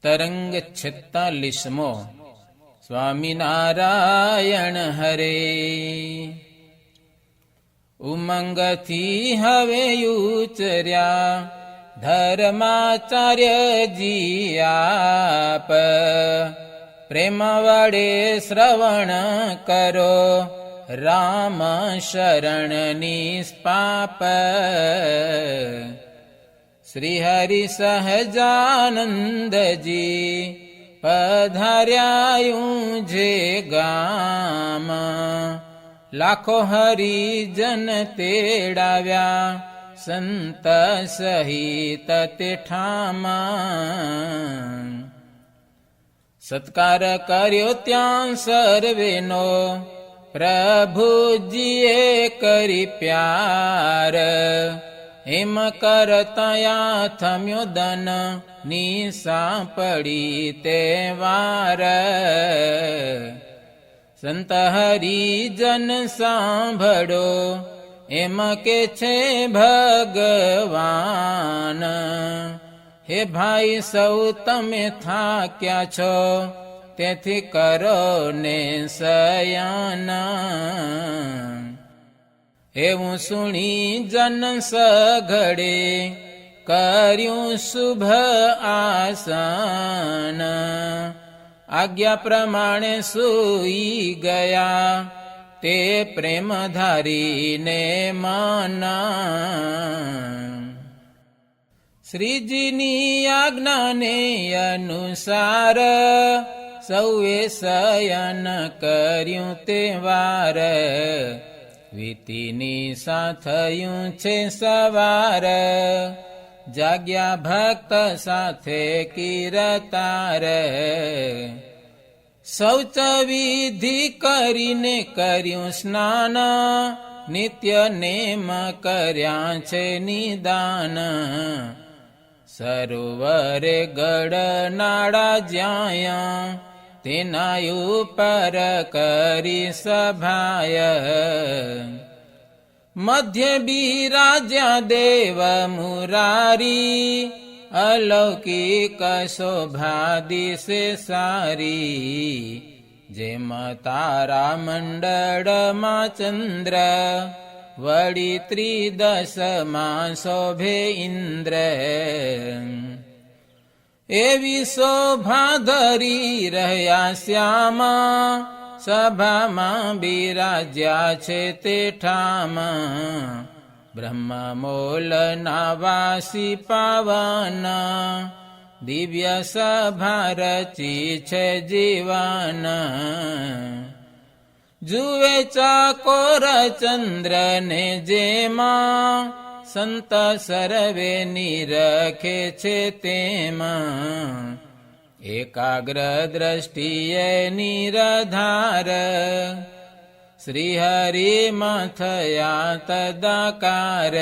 તરંગ 46મો. સ્વામિનારાયણ હરે. ઉમંગથી હવે ઉચર્યા ધર્માચાર્યજી આપ, પ્રેમ વડે શ્રવણ કરો રામ શરણ નિષ્પાપ. શ્રી હરિ સહજાનંદજી પધાર્યાયું જે ગામ, લાખો હરિજન તેડાવ્યા સંત સહિત તે ઠામ. સત્કાર કર્યો ત્યાં સર્વેનો પ્રભુજીએ કરી પ્યાર, હેમ કરતયા થમ્યો દન નિસાપડી તે વાર. સંત હરિજન સાંભળો એમ કે છે ભગવાન, હે ભાઈ સૌ તમે થાક્યા છો તેથી કરો ને શયન. એવું સુણી જન સઘળે કર્યું શુભ આસન, આજ્ઞા પ્રમાણે સૂઈ ગયા તે પ્રેમ ધારીને મન. શ્રીજીની આજ્ઞાને અનુસાર સૌએ શયન કર્યું તે વાર, વીતીની થયું છે સવાર. જાગ્યા ભક્ત સાથે કીર્તાર, શૌચ વિધિ કરીને કર્યું સ્નાન, નિત્ય નેમ કર્યા છે નિદાન. સરોવરે ગઢ નાળા જ્યાં તેના ઉપર કરી સભાય, મધ્ય બિરાજ્યા દેવ મુરારી, અલૌકિક શોભા દિશે સારી. જેમ તારા મંડળમાં ચંદ્ર વળી ત્રિદશમાં શોભે ઇન્દ્ર, એવી શોભા ધરી રહ્યા શ્યામા, સભામાં બિરાજ્યા છે તે ઠામ. બ્રહ્મ મોલના વાસી પાવન, દિવ્ય સભા રચી છે જીવન. જુએ ચાકોર ચંદ્ર ને જેમાં, સંત સર્વે નિરખે છે તેમાં. એકાગ્ર દ્રષ્ટિએ નિરધાર, શ્રી હરિમાં થયા તદાકાર.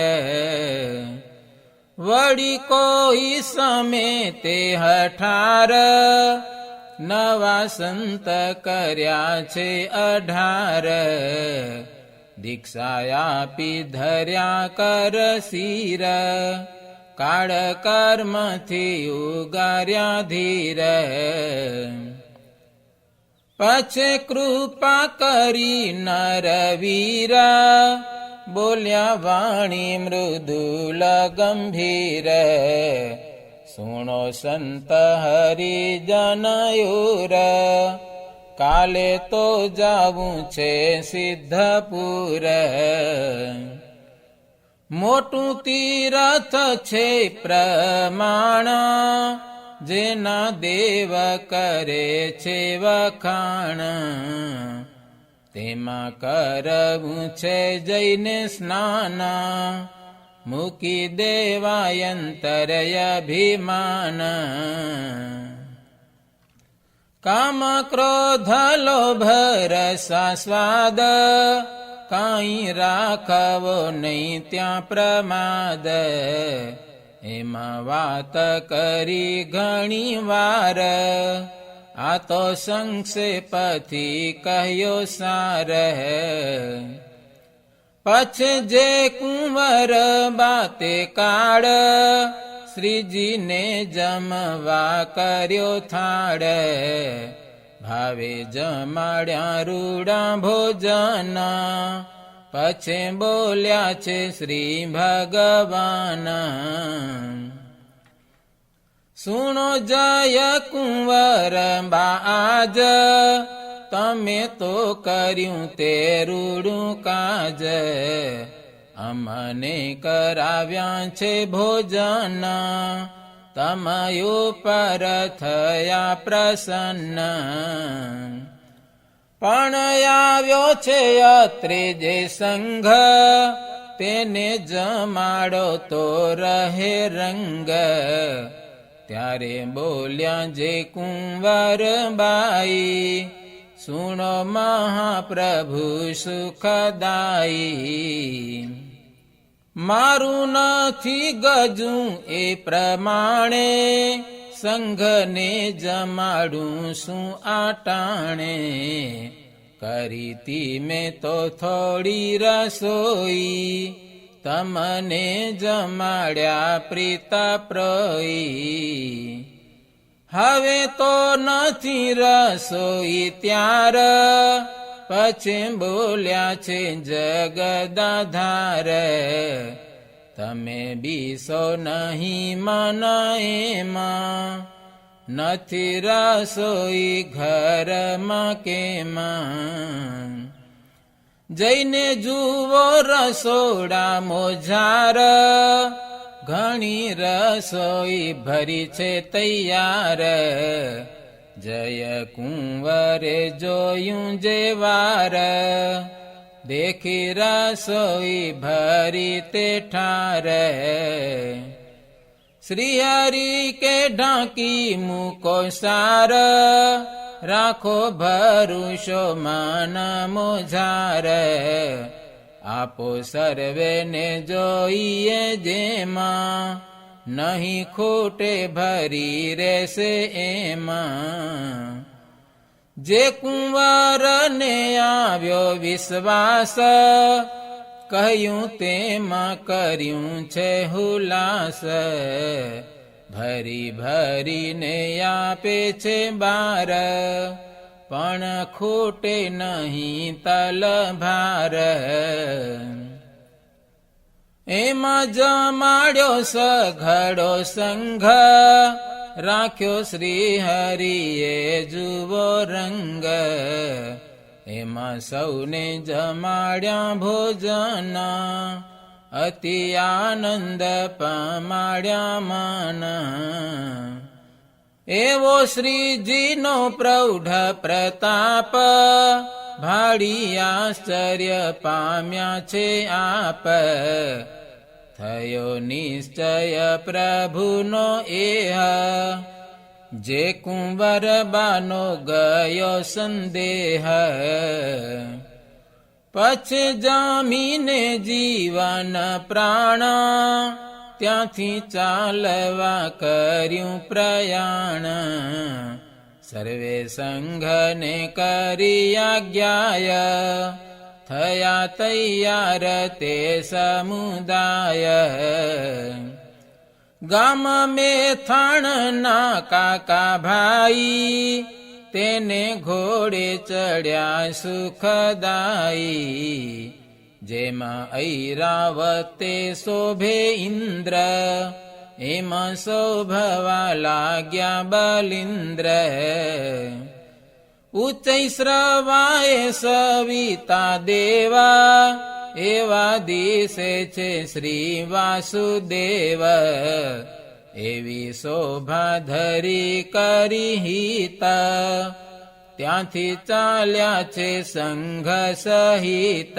વળી કોઈ સમે તે હઠાર, નવા સંત કર્યા છે 18. દીક્ષા આપી ધર્યા કર શિર, કાળ કર્મથી ઉગાર્યા ધીર. પછી કૃપા કરી નરવીર, બોલ્યા વાણી મૃદુલ ગંભીર. સુણો સંત હરિજનયુર, કાલે તો જાવું છે સિદ્ધપુર. મોટું તીરથ છે પ્રમાણ, જેના દેવ કરે છે વખાણ. તેમાં કરવું છે જઈને સ્નાન, મૂકી દેવાયંતર અભિમાન. કામ ક્રોધ લોભ રસા સ્વાદ, કાંઈ રાખવો નહીં ત્યાં પ્રમાદ. એમાં વાત કરી ઘણી વાર, આ તો સંક્ષેપથી કહ્યો સાર. પછી જે કુંવર બાતે કાળ, શ્રીજીને જમવા કર્યો થાળ, ભાવે જમાડ્યા રૂડા ભોજન, પછી બોલ્યા છે શ્રી ભગવાન. સુણો જય કુંવર બાજ, તમે તો કર્યું તે રૂડું કાજ, અમને કરાવ્યા છે ભોજન, તમાયું પર થયા પ્રસન્ન. પણ આવ્યો છે અત્રે જે સંઘ, તેને જમાડો તો રહે રંગ. ત્યારે બોલ્યા જે કુંવર બાઈ, સુણો મહાપ્રભુ સુખદાયી. મારું નથી ગજું એ પ્રમાણે, સંઘને જમાડું શું આટાણે. કરીતી મેં તો થોડી રસોઈ, તમને જમાડ્યા પ્રીતપ્રોઈ. હવે તો નથી રસોઈ ત્યાર, પછી બોલ્યા છે જગદાધાર. તમે બીસો નહીં મન એમાં, નથી રસોઈ ઘરમાં કેમાં. જઈને જુઓ રસોડા મોજાર, ઘણી રસોઈ ભરી છે તૈયાર. જય કુંવરે જોયું જે વાર, દેખી રસોઈ ભરી તે ઠાર. શ્રી હરિ કે ઢાંકી મૂકો સાર, રાખો ભરુષો મન મોજાર. આપો સર્વેને જોઈએ જેમાં, નહીં ખોટે ભરી રહેશે એમાં. જે કુંવરને આવ્યો વિશ્વાસ, કહ્યું તેમાં કર્યું છે હુલાસ. ભરી ભરીને આપે છે બાર, પણ ખોટે નહીં તલ ભાર. એમાં જમાડ્યો સઘળો સંઘ, રાખ્યો શ્રી હરિએ જુવો રંગ. એમાં સૌને જમાડ્યા ભોજન, અતિ આનંદ પમાડ્યા મન. એવો શ્રીજીનો પ્રૌઢ પ્રતાપ, ભાળી આશ્ચર્ય પામ્યા છે આપ. થયો નિશ્ચય પ્રભુનો એહ, જે કુંવર બાનો ગયો સંદેહ. પછી જામીને જીવન પ્રાણ, ત્યાંથી ચાલવા કર્યું પ્રયાણ. સર્વે સંઘને કરી આજ્ઞાય, થયા તૈયાર તે સમુદાય. ગામ મેથાણના કાકા ભાઈ, તેને ઘોડે ચડ્યા સુખદાયી. જેમાં ઐરાવતે શોભે ઇન્દ્ર, એમાં શોભવા લાગ્યા બલિન્દ્ર. ઉચ્ચૈ શ્રવાય સવિતા દેવા, એવા દિશે છે શ્રી વાસુદેવ. એવી શોભા ધરી કરી હિત, ત્યાંથી ચાલ્યા છે સંઘ સહિત.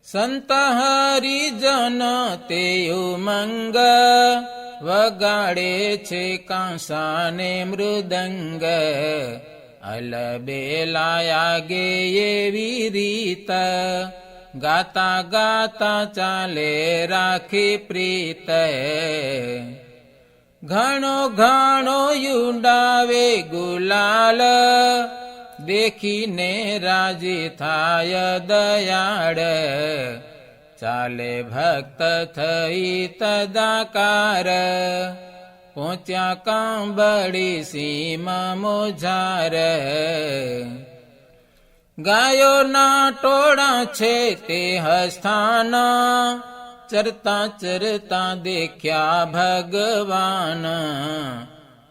સંત હરિજન તે ઉમંગ, વગાડે છે કાંસાને મૃદંગ. અલબેલાયા ગે એવી રીત, ગાતા ગાતા ચાલે રાખી પ્રીત. ઘણો ઘણો યુંડાવે ગુલાલ, દેખીને રાજી થાય દયાળ. ચાલે ભક્ત થઈ તદાકાર, પહોંચ્યા કાંબળી સીમા મોજાર. ગાયોના ટોળા છે તે હસ્થાન, ચરતા ચરતા દેખ્યા ભગવાન.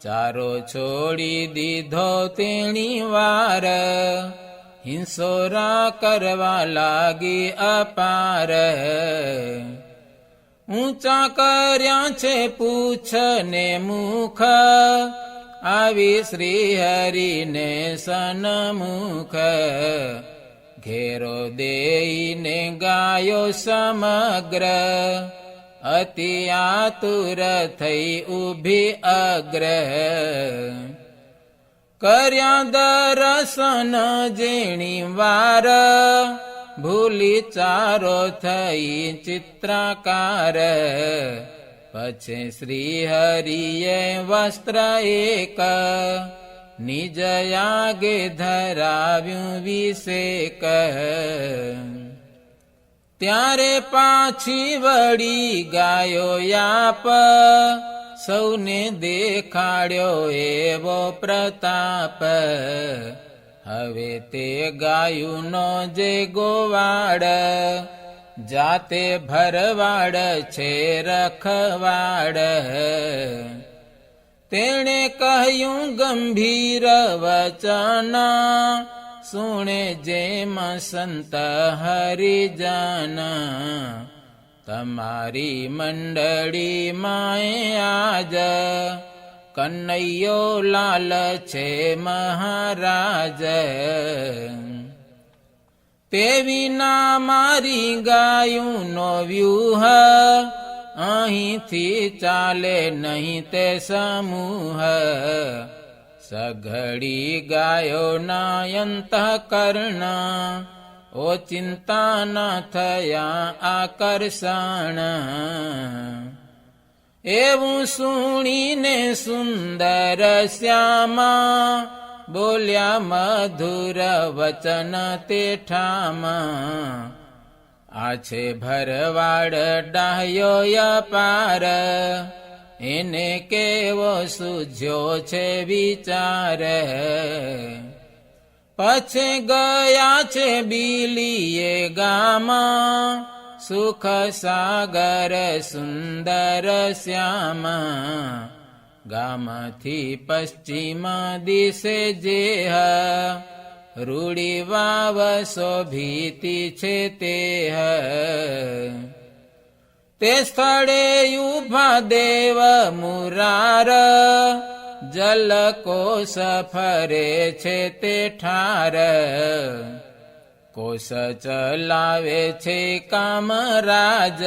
ચારો છોડી દીધો તેણી વાર, હિંસોરા કરવા લાગી અપાર. ઊંચા કર્યા છે પૂછ ને મુખ, આવી શ્રી હરિને સન્મુખ. ઘેરો દેઈને ગાયો સમગ્ર, અતિ આતુર થઈ ઊભી અગ્ર. કર્યા દર્શન જેણી વાર, ભૂલી ચારો થઈ ચિત્રાકાર. પછી શ્રી હરિએ વસ્ત્ર એક, નિજ આગે ધરાવ્યું વિષેક. ત્યારે પાછી વળી ગાયો યાપ, સૌને દેખાડ્યો એવો પ્રતાપ. હવે તે ગાયુંનો જે ગોવાડ, જાતે ભરવાડ છે રખવાડ. તેણે કહ્યું ગંભીર વચન, સુણે જેમ સંત હરિજન. તમારી મંડળી માએ આજ, કનૈયો લાલ છે મહારાજ. તે વિના મારી ગાયુંનો વ્યૂહ, અહીંથી ચાલે નહીં તે સમૂહ. સઘળી ગાયોના અંતઃકરણ, ઓ ચિંતા ન થયા આકર્ષણ. એવું સુણીને સુંદર શ્યામા, બોલ્યા મધુર વચન તે ઠામા. આ છે ભરવાડ ડાહ્યો અપાર, એને કેવો સૂઝ્યો છે વિચાર. પછી ગયા છે બીલીએ ગામા, સુખ સાગર સુંદર શ્યામા. ગામથી પશ્ચિમ દિશે જેહ, રૂડી વાવ શોભીતી છે તેહ. તે સ્થળે ઉભા દેવ મુરાર, જલકોશ ફરે છે તે ઠાર. કોશ ચલાવે છે કામરાજ,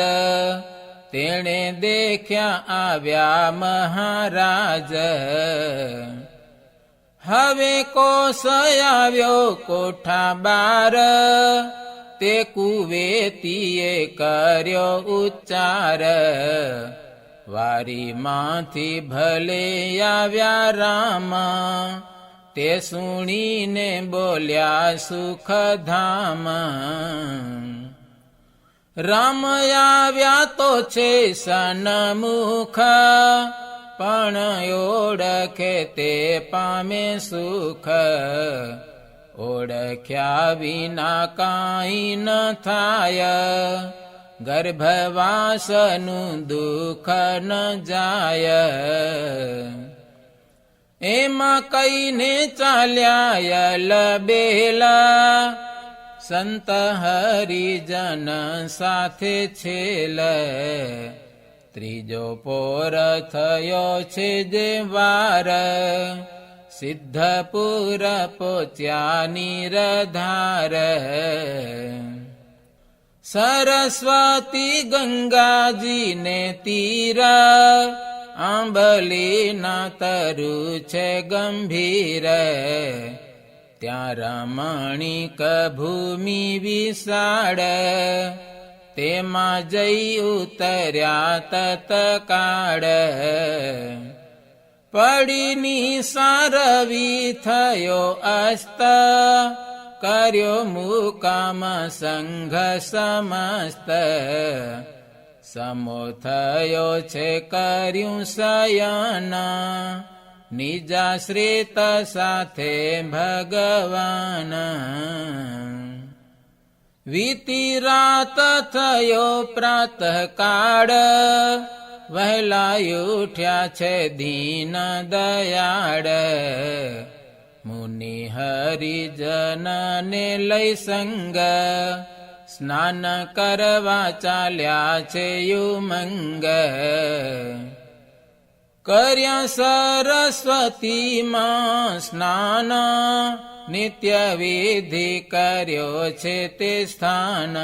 તેણે દેખ્યા આવ્યા મહારાજ. હવે કોશ આવ્યો કોઠા બાર, તે કુવેતીએ કર્યો ઉચ્ચાર. વારીમાંથી ભલે આવ્યા રામ, તે સુણીને બોલ્યા સુખધામ. રામ આવ્યા તો છે સન્મુખ, પણ ઓળખે તે પામે સુખ. ઓળખ્યા વિના કાંઈ ન થાય, ગર્ભવાસનું દુઃખ ન જાય. એમાં કઈને ચાલ્યા લબેલા, સંત હરિજન સાથે છેલ. ત્રીજો પોર થયો છે જે વાર, સિદ્ધપુર પહોંચ્યા નિરધાર. સરસ્વતી ગંગાજીને તીર, આંબલીના તરુ છે ગંભીર. ત્યાં રમણીક ભૂમિ વિશાળ, તેમાં જઈ ઉતર્યા તત્કાળ. પડીની સારવી થયો અસ્ત, કર્યો મુકામ સંઘ સમસ્ત, સમો થયો છે કર્યું શયન, નિજાશ્રિત સાથે ભગવાન. વીતી રાત થયો પ્રાતઃકાળ, વહેલા ઉઠ્યા છે દીન દયાળ, મુનિ હરિજનને લઈ સંગ, સ્નાન કરવા ચાલ્યા છે યુમંગ. કર્યા સરસ્વતીમાં સ્નાન, નિત્ય વિધિ કર્યો છે તે સ્થાન,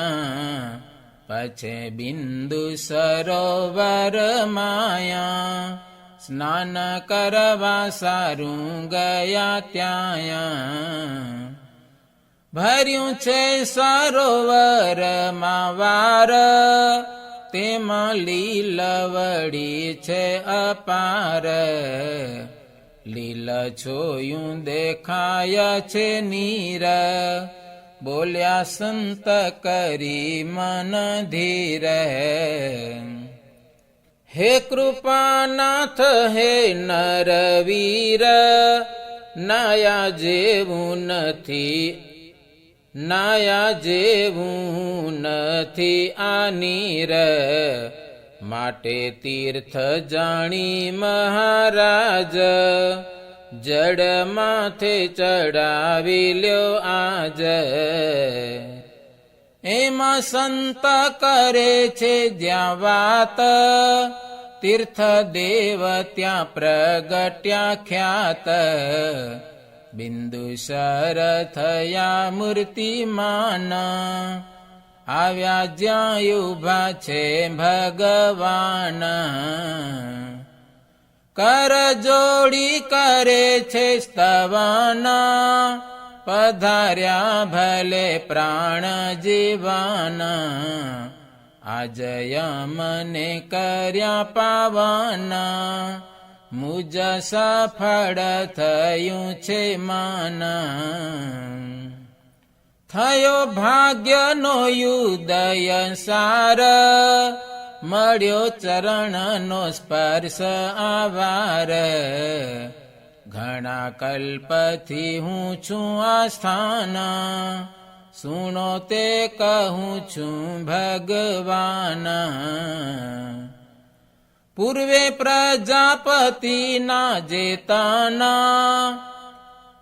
પછી બિંદુ સરોવર માયા, સ્નાન કરવા સારું ગયા ત્યાં. ભર્યું છે સરોવરમાં વાર, તેમાં લીલવડી છે અપાર, લીલ છોયું દેખાય છે નીર, બોલ્યા સંત કરી મન ધીર. હે કૃપાનાથ હે નરવીર, નાયા જેવું નથી, નાયા જેવું નથી આ નીર, માટે તીર્થ જાણી મહારાજ, જડ માથે ચડાવી લ્યો આજ. એમાં સંત કરે છે જ્યાં વાત, તીર્થ દેવ ત્યાં પ્રગટ્યા ખ્યાત, બિંદુસર થયા મૂર્તિમાન, આવ્યા જ્યાં ઉભા છે ભગવાન. કર જોડી કરે છે સ્તવન, પધાર્યા ભલે પ્રાણ જીવન, આજ યમને કર્યા પાવન, મુજ સફળ થયું છે મન. થયો ભાગ્યનો ઉદય સાર, મળ્યો ચરણનો સ્પર્શ આવાર, ઘણા કલ્પથી હું છું આ સ્થાન, સુણો તે કહું છું ભગવાન. પૂર્વે પ્રજાપતિના જેતાના,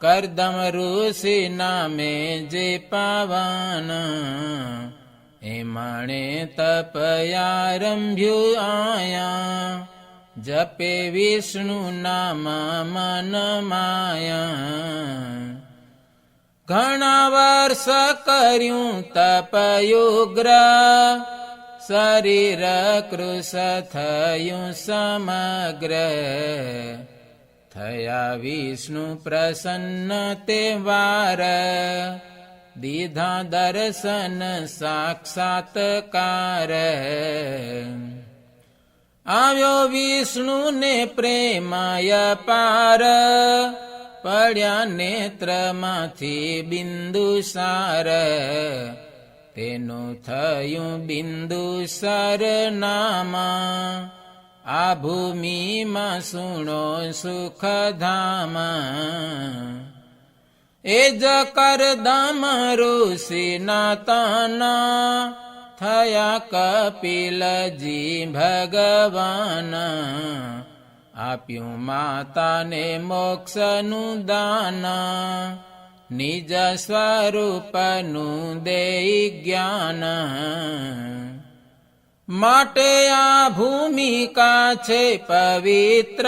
કરદમ ઋષિ નામે જે પાવન, એમણે તપયારંભ્યું આયા, જપે વિષ્ણુ નામ મન માયા. ઘણા વર્ષ કર્યું તપયુગ્ર, શરીર કૃશ થયું સમગ્ર, થયા વિષ્ણુ પ્રસન્ન તે વાર, દીધા દર્શન સાક્ષાત્કાર. આવ્યો વિષ્ણુને પ્રેમાય પાર, પડ્યા નેત્રમાંથી બિંદુસાર, તેનું થયું બિંદુસર નામ, આ ભૂમિમાં સુણો સુખધામ. એ જ કરદમ ઋષિના તાના, થયા કપિલજી ભગવાન, આપ્યું માતાને મોક્ષનું દાન, નિજ સ્વરૂપનું દેઈ જ્ઞાન. માટે આ ભૂમિકા છે પવિત્ર,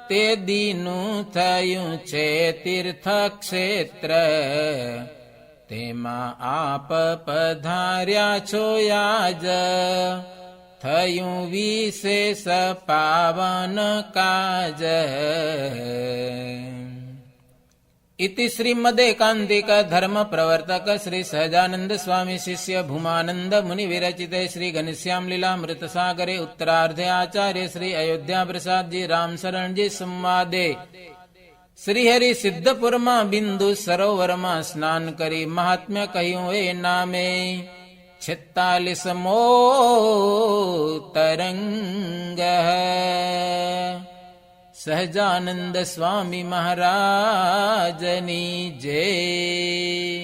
તે દીનું થયું છે તીર્થક્ષેત્ર, તેમાં આપ પધાર્યા છો આજ, થયું વિશેષ પાવન કાજ. इति श्रीमदेकांतिक धर्म प्रवर्तक श्री सहजानंद स्वामी शिष्य भूमानंद मुनि विरचिते श्री घनश्याम लीलामृत सागरे उत्तरार्धे आचार्य श्री अयोध्या प्रसाद जी राम शरण जी संवादे શ્રીહરિ સિદ્ધપુરમાં બિંદુ સરોવરમાં સ્નાન કરી મહાત્મ્ય કહ્યું એ નામે 46મો તરંગ. સહજાનંદ સ્વામી મહારાજની જય.